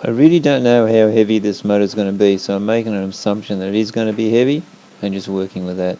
I really don't know how heavy this motor is going to be, so I'm making an assumption that it is going to be heavy and just working with that.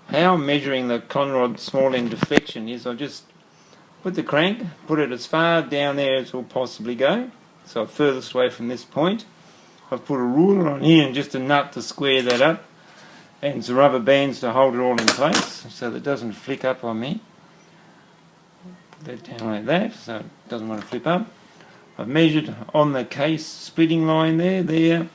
How I'm measuring the conrod small end deflection is I just put the crank, put it as far down there as it will possibly go, so furthest away from this point. I've put a ruler on here and just a nut to square that up, and some rubber bands to hold it all in place so that it doesn't flick up on me. Put that down like that so it doesn't want to flip up. I've measured on the case splitting line there,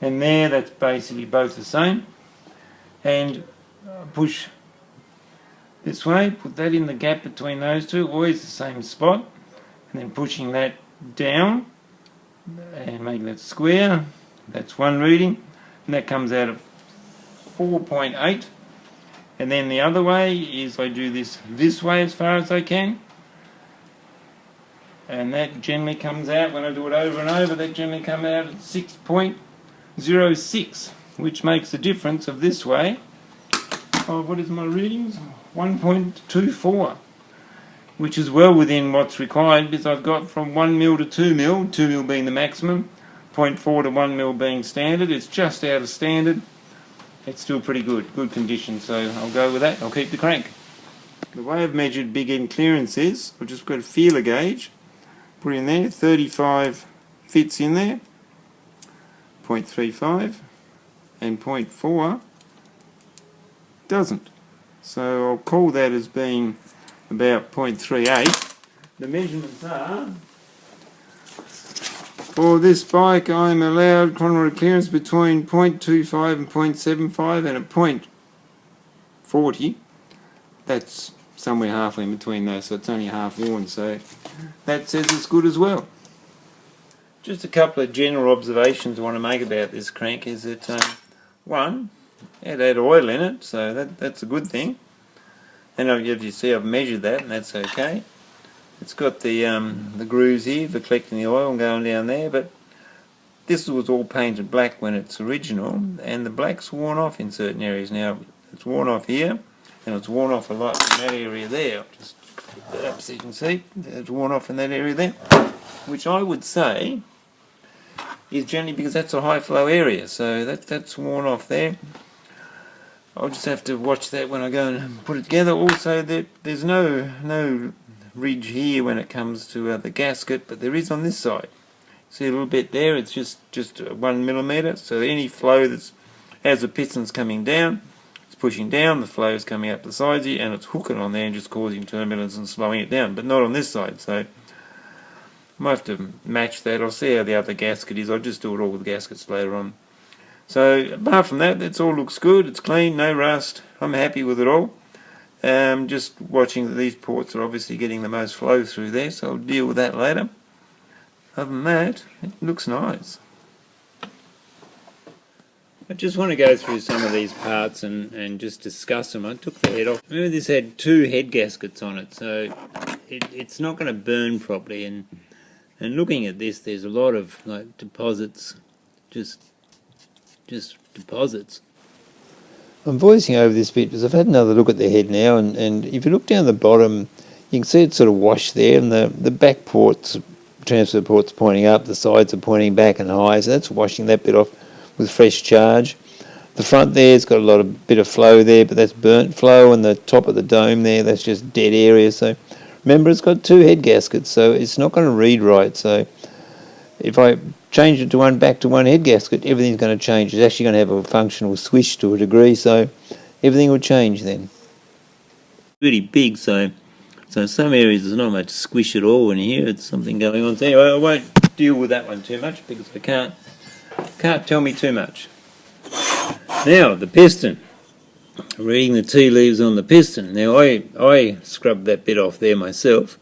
and there, that's basically both the same. And push this way, put that in the gap between those two, always the same spot, and then pushing that down and making that square. That's one reading, and that comes out of 4.8. And then the other way is I do this way as far as I can, and that generally comes out, when I do it over and over, that generally comes out at 6.06, which makes the difference of this way. Oh, what is my readings? 1.24, which is well within what's required, because I've got from 1 mil to 2 mil, 2 mil being the maximum, 0.4 to 1 mil being standard. It's just out of standard. It's still pretty good condition, so I'll go with that. I'll keep the crank. The way I've measured big end clearance is, I've just got a feeler gauge, put in there, 35 fits in there, 0.35, and 0.4 doesn't. So I'll call that as being about 0.38. The measurements are, for this bike I'm allowed conrod clearance between 0.25 and 0.75 and a 0.40. That's somewhere halfway in between those, so it's only half worn, so that says it's good as well. Just a couple of general observations I want to make about this crank is that, one, it had oil in it, so that's a good thing. And as you see, I've measured that, and that's okay. It's got the grooves here for collecting the oil and going down there, but this was all painted black when it's original, and the black's worn off in certain areas. Now, it's worn off here, and it's worn off a lot in that area there. I'll just put that up so you can see. It's worn off in that area there, which I would say is generally because that's a high flow area, so that's worn off there. I'll just have to watch that when I go and put it together. Also, there's no ridge here when it comes to the gasket, but there is on this side. See a little bit there? It's just 1 millimeter. So any flow that's as the piston's coming down, it's pushing down. The flow is coming up the sides here, and it's hooking on there and just causing turbulence and slowing it down. But not on this side. So I might have to match that. I'll see how the other gasket is. I'll just do it all with gaskets later on. So apart from that, it all looks good. It's clean, no rust. I'm happy with it all. Just watching that these ports are obviously getting the most flow through there, so I'll deal with that later. Other than that, it looks nice. I just want to go through some of these parts and just discuss them. I took the head off. Remember, this had 2 head gaskets on it, so it's not going to burn properly. And looking at this, there's a lot of like deposits, just deposits. I'm voicing over this bit because I've had another look at the head now, and if you look down the bottom, you can see it's sort of washed there, and the back ports, transfer ports pointing up, the sides are pointing back and high, so that's washing that bit off with fresh charge. The front there's got a bit of flow there, but that's burnt flow, and the top of the dome there, that's just dead area. So remember, it's got 2 head gaskets, so it's not going to read right. So if I change it to one back to one head gasket, everything's going to change. It's actually going to have a functional swish to a degree, so everything will change then. Really big, so in some areas there's not much squish at all, and here it's something going on. So anyway, I won't deal with that one too much because I can't tell me too much. Now the piston. Reading the tea leaves on the piston. Now I scrubbed that bit off there myself.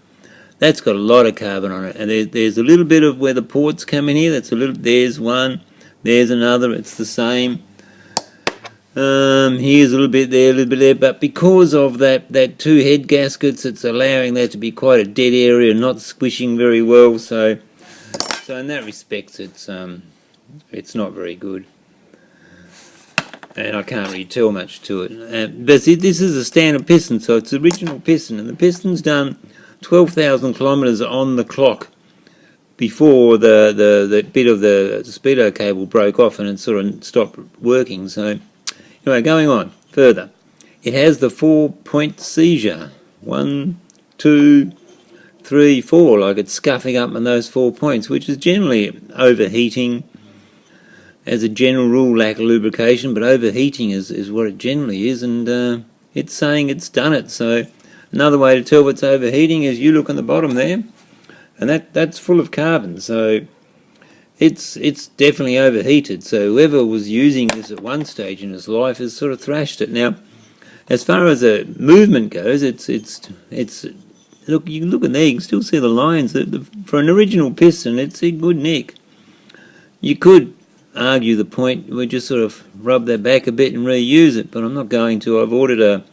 That's got a lot of carbon on it, and there's a little bit of where the ports come in here. That's a little. There's one. There's another. It's the same. Here's a little bit there, a little bit there. But because of that two head gaskets, it's allowing that to be quite a dead area, not squishing very well. So in that respect, it's not very good. And I can't really tell much to it. But see, this is a standard piston, so it's the original piston, and the piston's done 12,000 kilometres on the clock before the bit of the speedo cable broke off and it sort of stopped working. So anyway, going on further, it has the 4-point seizure. 1, 2, 3, 4, like it's scuffing up on those 4 points, which is generally overheating. As a general rule, lack of lubrication, but overheating is what it generally is, and it's saying it's done it. So another way to tell what's overheating is you look on the bottom there, and that's full of carbon, so it's definitely overheated. So whoever was using this at one stage in his life has sort of thrashed it. Now, as far as the movement goes, it's look, you can look in there, you can still see the lines. For an original piston, it's in good nick. You could argue the point, we just sort of rub that back a bit and reuse it, but I'm not going to. I've ordered a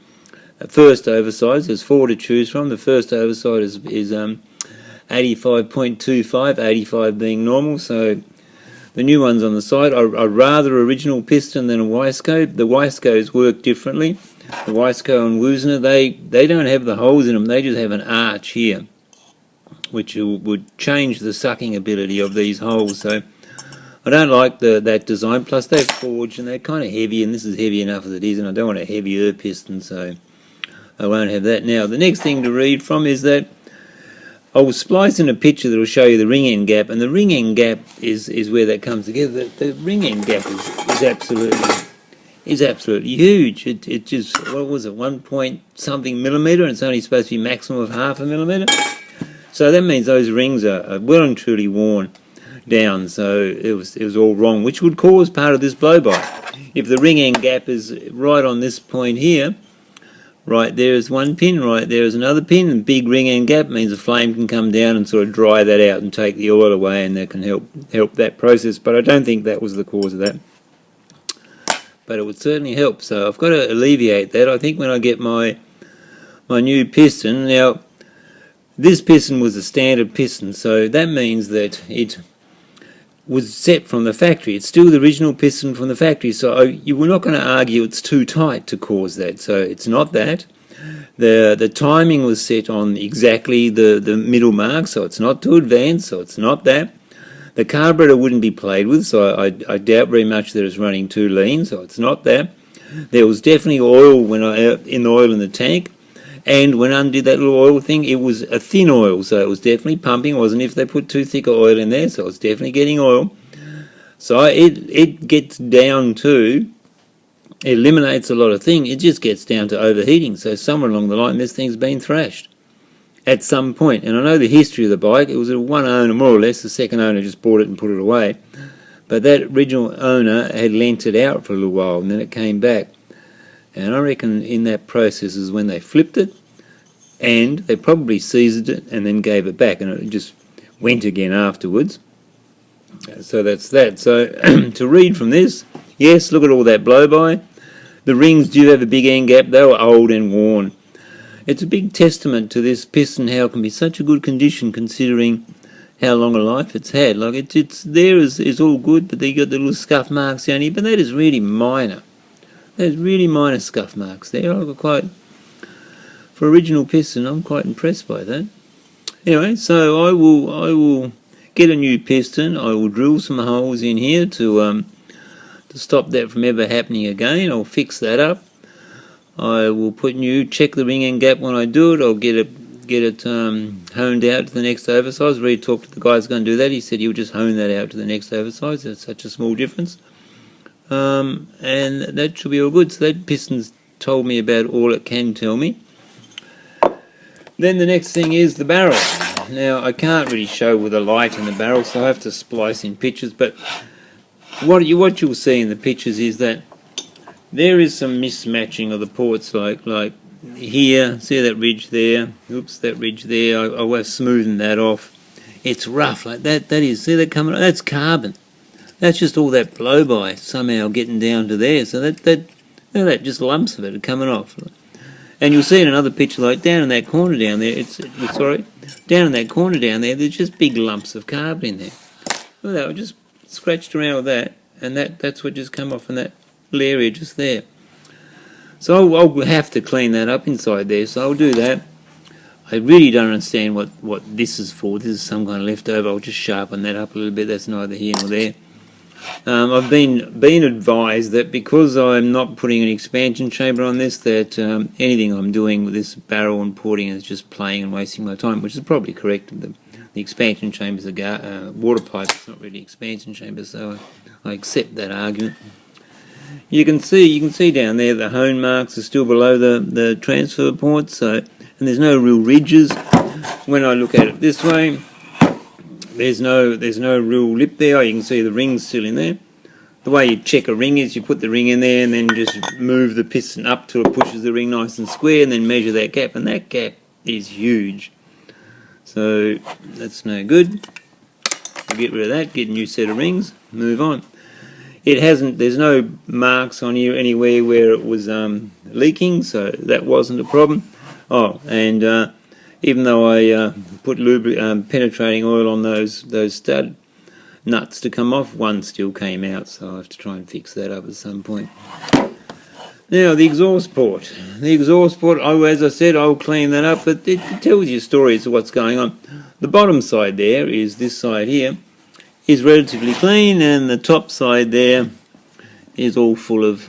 first oversize. There's 4 to choose from. The first oversize is 85.25, 85 being normal, so the new ones on the side are rather original piston than a Wiseco. The Wisecos work differently. The Wiseco and Woosner, they don't have the holes in them, they just have an arch here, which would change the sucking ability of these holes. So I don't like that design, plus they're forged and they're kind of heavy, and this is heavy enough as it is, and I don't want a heavier piston, so I won't have that. Now, the next thing to read from is that I will splice in a picture that will show you the ring end gap, and the ring end gap is where that comes together. The ring end gap is absolutely huge. It just, what was it, 1 point something millimetre, and it's only supposed to be maximum of 0.5 millimetre. So that means those rings are well and truly worn down, so it was all wrong, which would cause part of this blow-by. If the ring end gap is right on this point here, right there is one pin, right there is another pin, and big ring end gap means the flame can come down and sort of dry that out and take the oil away, and that can help that process. But I don't think that was the cause of that, but it would certainly help. So I've got to alleviate that. I think when I get my new piston, now this piston was a standard piston, so that means that it was set from the factory. It's still the original piston from the factory, so you were not going to argue it's too tight to cause that. So it's not that. The timing was set on exactly the middle mark, so it's not too advanced, so it's not that. The carburetor wouldn't be played with, so I doubt very much that it's running too lean, so it's not that. There was definitely oil in the oil in the tank, and when I undid that little oil thing, it was a thin oil, so it was definitely pumping. It wasn't if they put too thick oil in there, so it's definitely getting oil. So it gets down to, it eliminates a lot of things, it just gets down to overheating. So somewhere along the line, this thing's been thrashed at some point. And I know the history of the bike. It was a one owner, more or less. The second owner just bought it and put it away. But that original owner had lent it out for a little while, and then it came back. And I reckon in that process is when they flipped it, and they probably seized it and then gave it back, and it just went again afterwards. So that's that. So to read from this, yes, look at all that blow-by. The rings do have a big end gap. They were old and worn. It's a big testament to this piston, how it can be such a good condition considering how long a life it's had. Like it's there is all good, but they got the little scuff marks down here, but that is really minor. There's really minor scuff marks there. For original piston, I'm quite impressed by that. Anyway, so I will get a new piston. I will drill some holes in here to stop that from ever happening again. I'll fix that up. I will check the ring end gap when I do it. I'll get honed out to the next oversize. Really talked to the guy who's going to do that. He said he'll just hone that out to the next oversize. It's such a small difference. And that should be all good. So that piston's told me about all it can tell me. Then the next thing is the barrel. Now I can't really show with a light in the barrel, so I have to splice in pictures, but what you'll see in the pictures is that there is some mismatching of the ports, like here, see that ridge there, oops, that ridge there, I'll have smoothened that off. It's rough like that, see that coming, that's carbon. That's just all that blow-by somehow getting down to there, so that just lumps of it are coming off. And you'll see in another picture, like down in that corner down there, down in that corner down there, there's just big lumps of carbon in there. Look at that, I just scratched around with that, and that's what just come off in that little area just there. So I'll have to clean that up inside there, so I'll do that. I really don't understand what this is for. This is some kind of leftover. I'll just sharpen that up a little bit. That's neither here nor there. I've been advised that because I'm not putting an expansion chamber on this, that anything I'm doing with this barrel and porting is just playing and wasting my time, which is probably correct. The expansion chamber is a water pipe. It's not really expansion chamber, so I accept that argument. You can see down there the hone marks are still below the transfer ports, so and there's no real ridges. When I look at it this way, there's no real lip there. You can see the ring's still in there. The way you check a ring is you put the ring in there and then just move the piston up till it pushes the ring nice and square, and then measure that gap, and that gap is huge. So that's no good. We'll get rid of that, get a new set of rings, move on. There's no marks on here anywhere where it was leaking, so that wasn't a problem. Oh, and even though I put penetrating oil on those stud nuts to come off, one still came out, so I have to try and fix that up at some point. Now the exhaust port. As I said, I'll clean that up, but it tells you stories of what's going on. The bottom side there is this side here, is relatively clean, and the top side there is all full of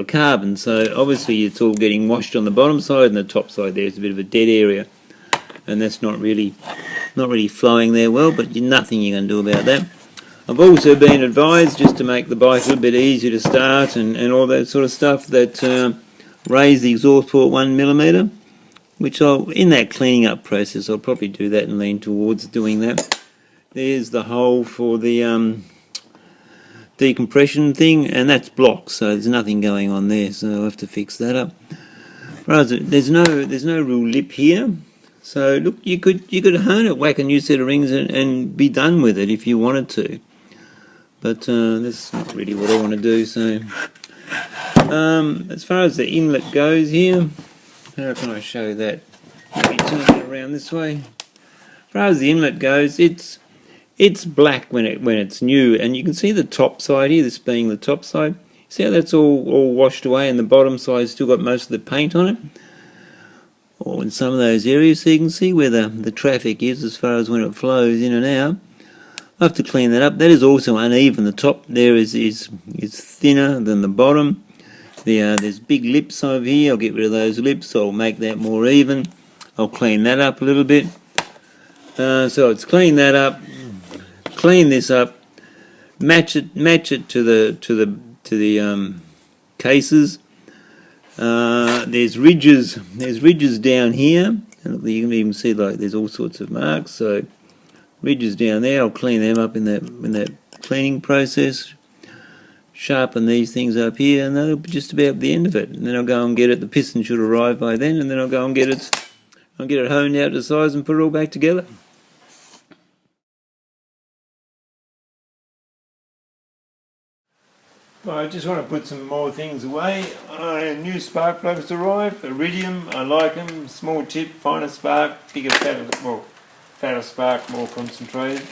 carbon. So obviously it's all getting washed on the bottom side, and the top side there is a bit of a dead area, and that's not really flowing there well, but nothing you can do about that. I've also been advised, just to make the bike a little bit easier to start and all that sort of stuff, that raise the exhaust port 1mm, which in that cleaning up process I'll probably do that and lean towards doing that. There's the hole for the decompression thing, and that's blocked, so there's nothing going on there, so I'll have to fix that up. There's no real lip here, so look, you could hone it, whack a new set of rings and be done with it if you wanted to, but that's not really what I want to do. So as far as the inlet goes here, how can I show that? Maybe turn it around this way. As far as the inlet goes, it's black when it's new, and you can see the top side here, this being the top side. See how that's all washed away, and the bottom side's still got most of the paint on it, or in some of those areas, so you can see where the traffic is as far as when it flows in and out. I have to clean that up. That is also uneven. The top there is thinner than the bottom. There's big lips over here. I'll get rid of those lips, so I'll make that more even. I'll clean that up a little bit. So it's clean that up. Clean this up, match it to the cases. There's ridges down here, and you can even see like there's all sorts of marks. So ridges down there, I'll clean them up in that cleaning process. Sharpen these things up here, and that'll be just about the end of it. And then I'll go and get it. The piston should arrive by then, and then I'll go and get it honed out to size and put it all back together. Well, I just want to put some more things away. New spark plugs arrived, iridium, I like them, small tip, finer spark, bigger, fatter spark, more concentrated.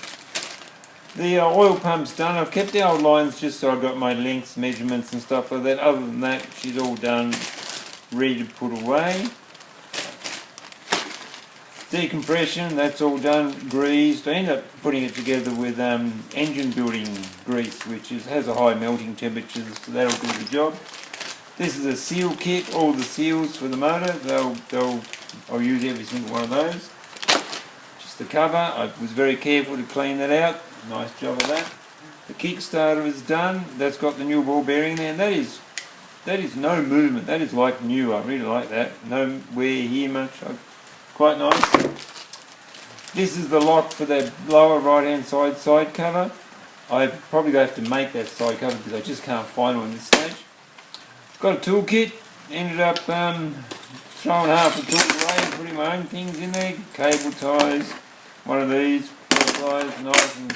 The oil pump's done. I've kept the old lines just so I've got my lengths, measurements and stuff like that. Other than that, she's all done, ready to put away. Decompression, that's all done, greased. I end up putting it together with engine building grease, which has a high melting temperature, so that'll do the job. This is a seal kit, all the seals for the motor, they'll I'll use every single one of those. Just the cover, I was very careful to clean that out. Nice job of that. The Kickstarter is done. That's got the new ball bearing there, and that is no movement. That is like new. I really like that. No wear here much. Quite nice. This is the lock for the lower right hand side cover. I probably have to make that side cover because I just can't find one at this stage. Got a toolkit. Ended up throwing half the tools away and putting my own things in there. Cable ties, one of these, ties, knife, and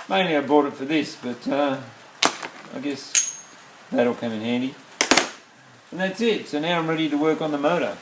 mainly I bought it for this, but I guess that'll come in handy. And that's it. So now I'm ready to work on the motor.